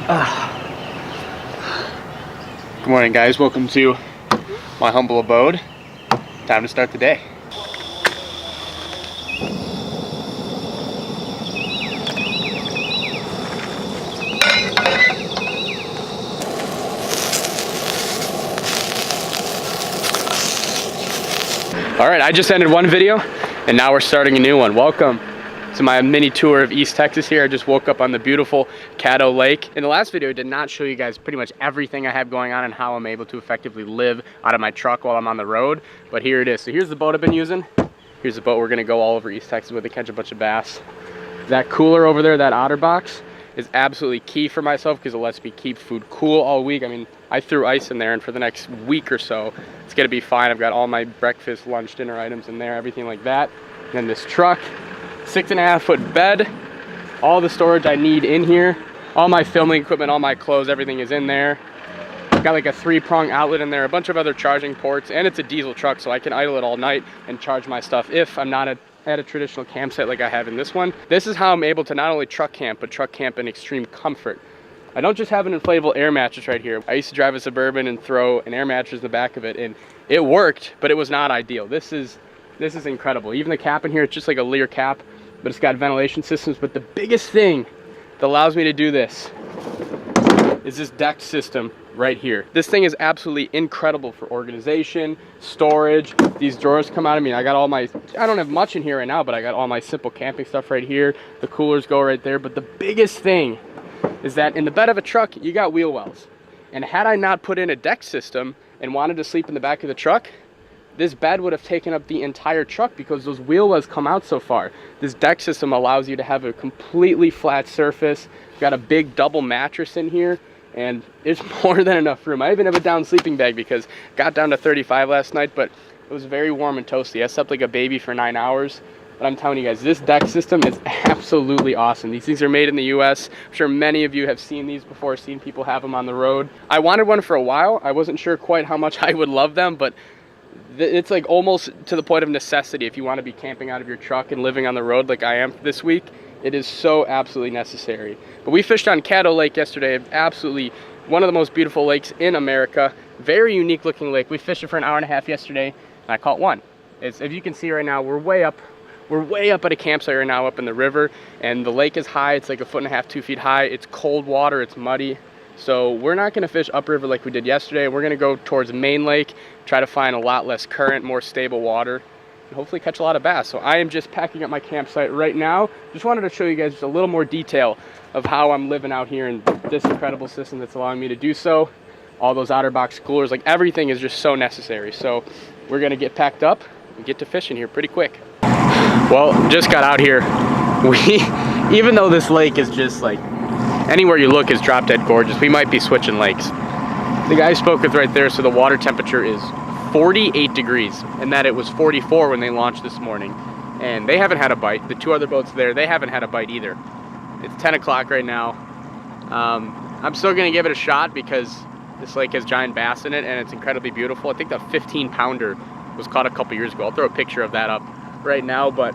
Good morning, guys. Welcome to my humble abode. Time to start the day. All right, I just ended one video and now we're starting a new one. Welcome to my mini tour of East Texas here. I just woke up on the beautiful Caddo Lake. In the last video, I did not show you guys pretty much everything I have going on and how I'm able to effectively live out of my truck while I'm on the road. But here it is. So here's the boat I've been using. Here's the boat we're gonna go all over East Texas with to catch a bunch of bass. That cooler over there, that otter box, is absolutely key for myself because it lets me keep food cool all week. I mean, I threw ice in there and for the next week or so, it's gonna be fine. I've got all my breakfast, lunch, dinner items in there, everything like that. And then this truck, 6.5 foot bed, all the storage I need in here, all my filming equipment, all my clothes, everything is in there. I've got like a 3-prong outlet in there, a bunch of other charging ports, and it's a diesel truck, so I can idle it all night and charge my stuff if I'm not at a traditional campsite like I have in this one. This is how I'm able to not only truck camp, but truck camp in extreme comfort. I don't just have an inflatable air mattress right here. I used to drive a Suburban and throw an air mattress in the back of it, and it worked, but it was not ideal. This is incredible. Even the cap in here, it's just like a Lear cap, but it's got ventilation systems. But the biggest thing that allows me to do this is this Desc system right here. This thing is absolutely incredible for organization, storage. These drawers come out. I mean, I got all my, I don't have much in here right now, but I got all my simple camping stuff right here. The coolers go right there. But the biggest thing is that in the bed of a truck, you got wheel wells. And had I not put in a Desc system and wanted to sleep in the back of the truck, this bed would have taken up the entire truck because those wheel wells come out so far. This Desc system allows you to have a completely flat surface. Got a big double mattress in here, and it's more than enough room. I even have a down sleeping bag because I got down to 35 last night, but it was very warm and toasty. I slept like a baby for 9 hours. But I'm telling you guys, this Desc system is absolutely awesome. These things are made in the US. I'm sure many of you have seen these before, seen people have them on the road. I wanted one for a while. I wasn't sure quite how much I would love them, but it's like almost to the point of necessity. If you want to be camping out of your truck and living on the road like I am this week, it is so absolutely necessary. But we fished on Caddo Lake yesterday. Absolutely one of the most beautiful lakes in America. Very unique looking lake. We fished it for an hour and a half yesterday, and I caught one. If you can see right now, we're way up at a campsite right now up in the river, and the lake is high. It's like 1.5 feet, 2 feet high. It's cold water, it's muddy. So we're not gonna fish upriver like we did yesterday. We're gonna go towards the main lake, try to find a lot less current, more stable water, and hopefully catch a lot of bass. So I am just packing up my campsite right now. Just wanted to show you guys just a little more detail of how I'm living out here in this incredible system that's allowing me to do so. All those OtterBox coolers, like everything is just so necessary. So we're gonna get packed up and get to fishing here pretty quick. Well, just got out here. Even though this lake is just like, anywhere you look is drop dead gorgeous, we might be switching lakes. The guy I spoke with right there, so the water temperature is 48 degrees, and that it was 44 when they launched this morning. And they haven't had a bite. The 2 other boats there, they haven't had a bite either. It's 10 o'clock right now. I'm still gonna give it a shot because this lake has giant bass in it and it's incredibly beautiful. I think the 15-pounder was caught a couple years ago. I'll throw a picture of that up right now, but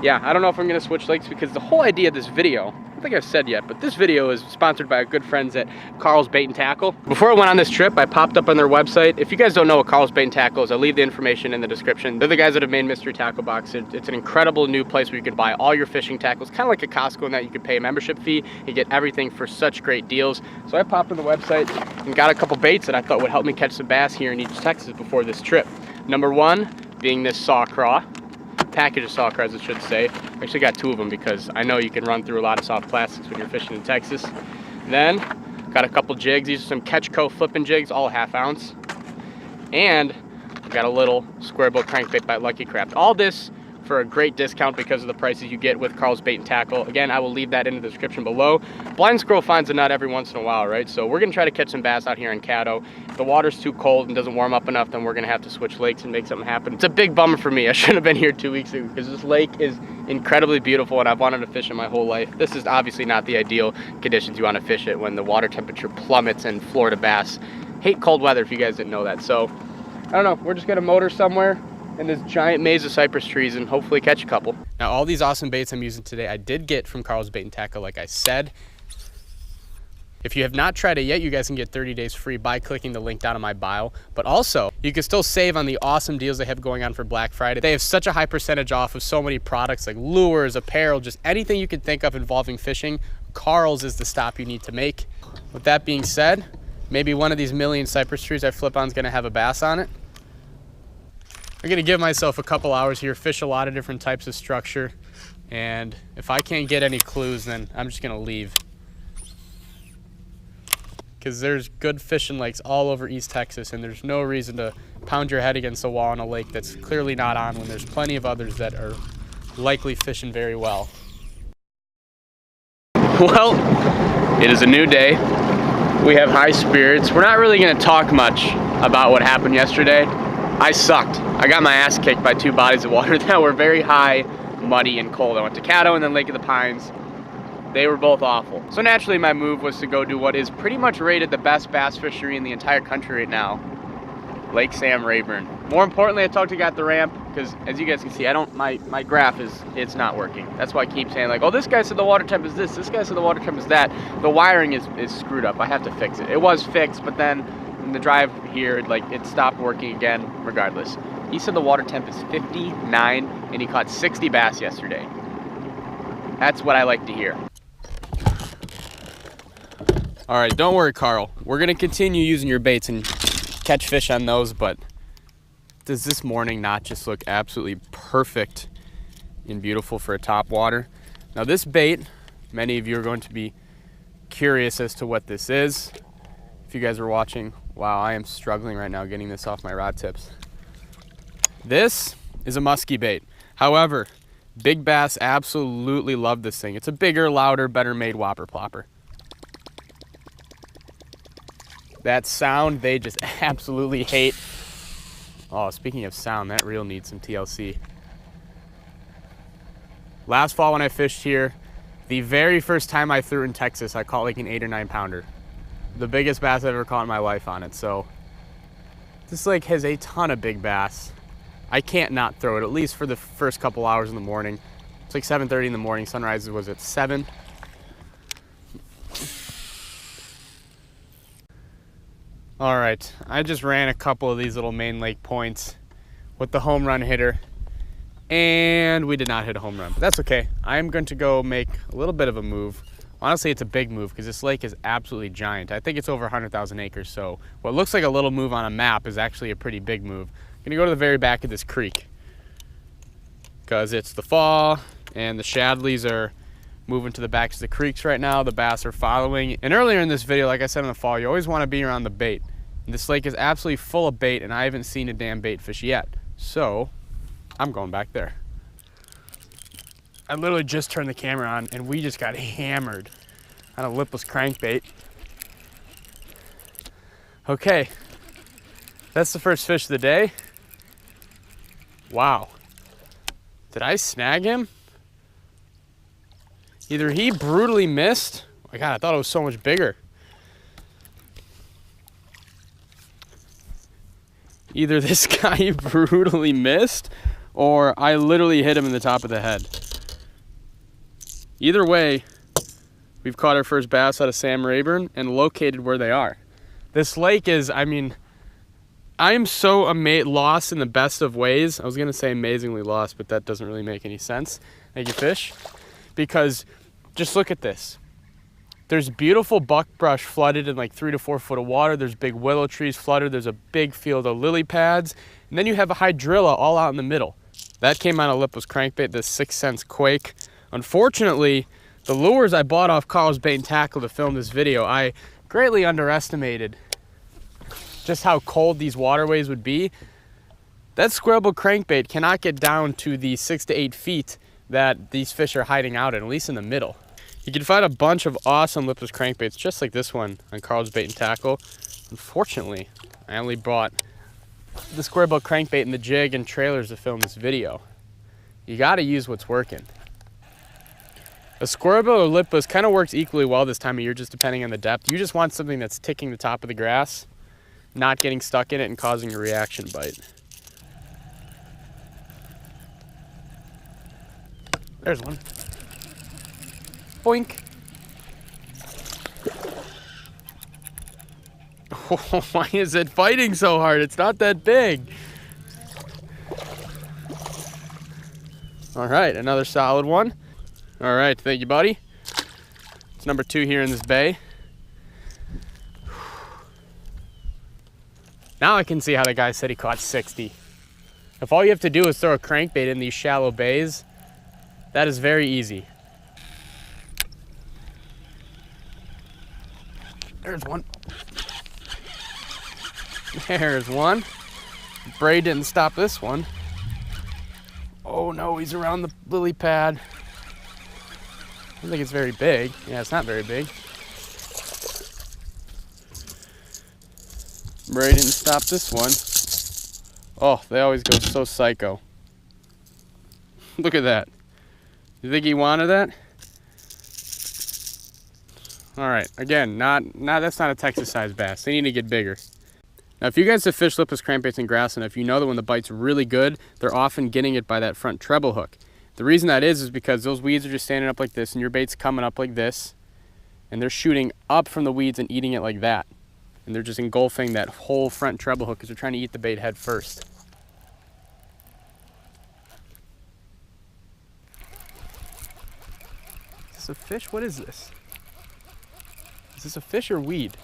yeah, I don't know if I'm gonna switch lakes because the whole idea of this video, I don't think I've said yet, but this video is sponsored by our good friends at Carl's Bait and Tackle. Before I went on this trip, I popped up on their website. If you guys don't know what Carl's Bait and Tackle is, I'll leave the information in the description. They're the guys that have made Mystery Tackle Box. It's an incredible new place where you can buy all your fishing tackles, kind of like a Costco in that you can pay a membership fee. You get everything for such great deals. So I popped on the website and got a couple baits that I thought would help me catch some bass here in East Texas before this trip. Number one being this saw craw. Package of saw craws, I should say. I actually got 2 of them because I know you can run through a lot of soft plastics when you're fishing in Texas. Then got a couple jigs. These are some Catchco flipping jigs, all 1/2 ounce. And got a little square bill crankbait by Lucky Craft. All this for a great discount because of the prices you get with Carl's Bait and Tackle. Again, I will leave that in the description below. Blind squirrel finds a nut every once in a while, right? So we're gonna try to catch some bass out here in Caddo. If the water's too cold and doesn't warm up enough, then we're gonna have to switch lakes and make something happen. It's a big bummer for me. I should have been here 2 weeks ago because this lake is incredibly beautiful and I've wanted to fish it my whole life. This is obviously not the ideal conditions you want to fish it when the water temperature plummets and Florida bass hate cold weather, if you guys didn't know that. So I don't know, we're just gonna motor somewhere in this giant maze of cypress trees and hopefully catch a couple. Now all these awesome baits I'm using today I did get from Carl's Bait and Tackle, like I said. If you have not tried it yet, you guys can get 30 days free by clicking the link down in my bio. But also, you can still save on the awesome deals they have going on for Black Friday. They have such a high percentage off of so many products like lures, apparel, just anything you can think of involving fishing. Carl's is the stop you need to make. With that being said, maybe one of these million cypress trees I flip on is gonna have a bass on it. I'm gonna give myself a couple hours here, fish a lot of different types of structure, and if I can't get any clues, then I'm just gonna leave. Because there's good fishing lakes all over East Texas, and there's no reason to pound your head against a wall in a lake that's clearly not on when there's plenty of others that are likely fishing very well. Well, it is a new day. We have high spirits. We're not really gonna talk much about what happened yesterday. I sucked. I got my ass kicked by two bodies of water that were very high, muddy, and cold. I went to Caddo and then Lake of the Pines. They were both awful. So naturally my move was to go do what is pretty much rated the best bass fishery in the entire country right now, Lake Sam Rayburn. More importantly, I talked to the guy at the ramp, because as you guys can see, my graph it's not working. That's why I keep saying like, oh, this guy said the water temp is this guy said the water temp is that. The wiring is screwed up. I have to fix it. It was fixed, but then in the drive here, like it stopped working again regardless. He said the water temp is 59 and he caught 60 bass yesterday. That's what I like to hear. All right, don't worry, Carl. We're gonna continue using your baits and catch fish on those, but does this morning not just look absolutely perfect and beautiful for a top water? Now this bait, many of you are going to be curious as to what this is. If you guys are watching, wow, I am struggling right now getting this off my rod tips. This is a musky bait. However, big bass absolutely love this thing. It's a bigger, louder, better made whopper plopper. That sound, they just absolutely hate. Oh, speaking of sound, that reel needs some TLC. Last fall when I fished here, the very first time I threw in Texas, I caught like an 8 or 9 pounder. The biggest bass I've ever caught in my life on it. So this lake has a ton of big bass. I can't not throw it, at least for the first couple hours in the morning. It's like 7:30 in the morning. Sunrise was at 7. All right, I just ran a couple of these little main lake points with the home run hitter, and we did not hit a home run, but that's okay. I'm going to go make a little bit of a move. Honestly, it's a big move because this lake is absolutely giant. I think it's over 100,000 acres, so what looks like a little move on a map is actually a pretty big move. I'm gonna go to the very back of this creek because it's the fall and the shadleys are moving to the backs of the creeks right now. The bass are following. And earlier in this video, like I said in the fall, you always want to be around the bait. And this lake is absolutely full of bait and I haven't seen a damn bait fish yet. So I'm going back there. I literally just turned the camera on and we just got hammered on a lipless crankbait. Okay, that's the first fish of the day. Wow. Did I snag him? Either he brutally missed. Oh my God, I thought it was so much bigger. Either this guy brutally missed or I literally hit him in the top of the head. Either way, we've caught our first bass out of Sam Rayburn and located where they are. This lake is, I mean, I'm so lost in the best of ways. I was gonna say amazingly lost, but that doesn't really make any sense. Thank you, fish. Because just look at this. There's beautiful buckbrush flooded in like 3 to 4 foot of water. There's big willow trees flooded. There's a big field of lily pads. And then you have a hydrilla all out in the middle. That came out of lipless crankbait, the 6 cents Quake. Unfortunately, the lures I bought off Carl's Bait and Tackle to film this video, I greatly underestimated just how cold these waterways would be. That squirrelbill crankbait cannot get down to the 6 to 8 feet that these fish are hiding out in, at least in the middle. You can find a bunch of awesome lipless crankbaits just like this one on Carl's Bait and Tackle. Unfortunately, I only bought the squirrelbill crankbait and the jig and trailers to film this video. You gotta use what's working. A squirrelbill or lipless kind of works equally well this time of year, just depending on the depth. You just want something that's ticking the top of the grass, not getting stuck in it and causing a reaction bite. There's one. Boink. Why is it fighting so hard? It's not that big. All right, another solid one. All right, thank you, buddy. It's number 2 here in this bay. Now I can see how the guy said he caught 60. If all you have to do is throw a crankbait in these shallow bays, that is very easy. There's one. There's one. Bray didn't stop this one. Oh no, he's around the lily pad. I don't think it's very big. Yeah, it's not very big. Bray didn't stop this one. Oh, they always go so psycho. Look at that. You think he wanted that? All right, again, that's not a Texas-sized bass. They need to get bigger. Now, if you guys have fished lipless crankbaits and grass enough, you know that when the bite's really good, they're often getting it by that front treble hook. The reason that is because those weeds are just standing up like this, and your bait's coming up like this, and they're shooting up from the weeds and eating it like that. And they're just engulfing that whole front treble hook because they're trying to eat the bait head first. Is this a fish? What is this? Is this a fish or weed?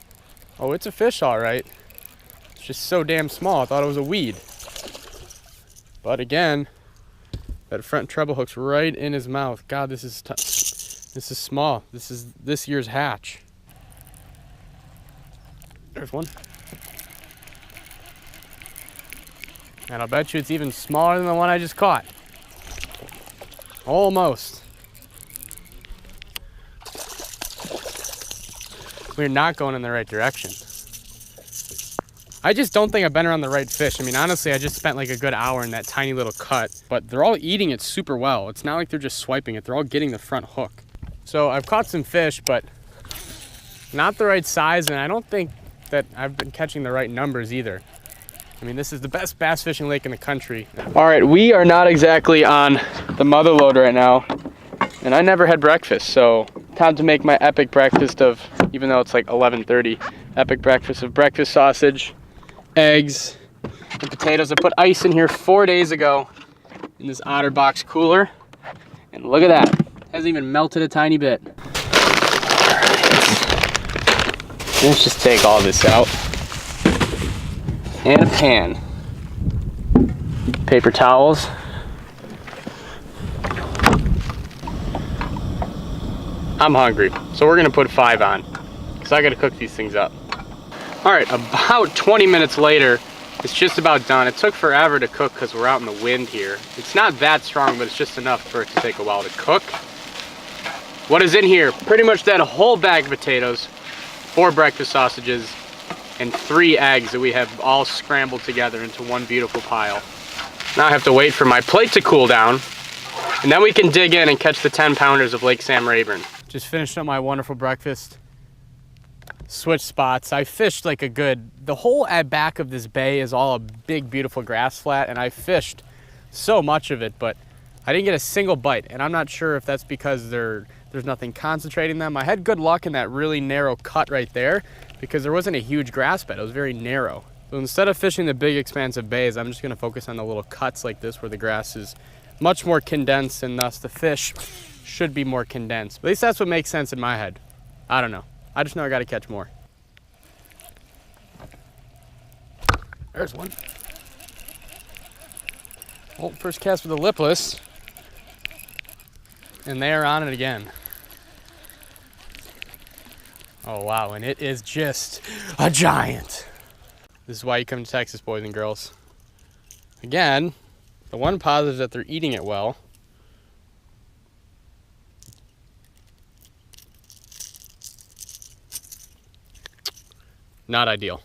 Oh, it's a fish, all right. It's just so damn small. I thought it was a weed. But again, that front treble hook's right in his mouth. God, this is small. This is this year's hatch. There's one. And I'll bet you it's even smaller than the one I just caught. Almost. We're not going in the right direction. I just don't think I've been around the right fish. I mean, honestly, I just spent like a good hour in that tiny little cut, but they're all eating it super well. It's not like they're just swiping it. They're all getting the front hook. So I've caught some fish, but not the right size, and I don't think that I've been catching the right numbers either. I mean, this is the best bass fishing lake in the country. All right, we are not exactly on the mother lode right now, and I never had breakfast, so time to make my epic breakfast of, even though it's like 11:30, epic breakfast of breakfast sausage, eggs, and potatoes. I put ice in here 4 days ago in this OtterBox cooler, and look at that. It hasn't even melted a tiny bit. All right. Let's just take all this out. And a pan. Paper towels. I'm hungry, so we're gonna put 5 on, because I gotta cook these things up. All right, about 20 minutes later, it's just about done. It took forever to cook because we're out in the wind here. It's not that strong, but it's just enough for it to take a while to cook. What is in here? Pretty much that whole bag of potatoes, 4 breakfast sausages, and 3 eggs that we have all scrambled together into one beautiful pile. Now I have to wait for my plate to cool down, and then we can dig in and catch the 10-pounders of Lake Sam Rayburn. Just finished up my wonderful breakfast. Switch spots. I fished like the whole back of this bay is all a big, beautiful grass flat, and I fished so much of it, but I didn't get a single bite, and I'm not sure if that's because there's nothing concentrating them. I had good luck in that really narrow cut right there because there wasn't a huge grass bed. It was very narrow. So instead of fishing the big expansive bays, I'm just gonna focus on the little cuts like this where the grass is much more condensed, and thus the fish should be more condensed. At least that's what makes sense in my head. I don't know. I just know I gotta catch more. There's one. Oh, first cast with a lipless. And they are on it again. Oh wow, and it is just a giant. This is why you come to Texas, boys and girls. Again, the one positive is that they're eating it well. Not ideal.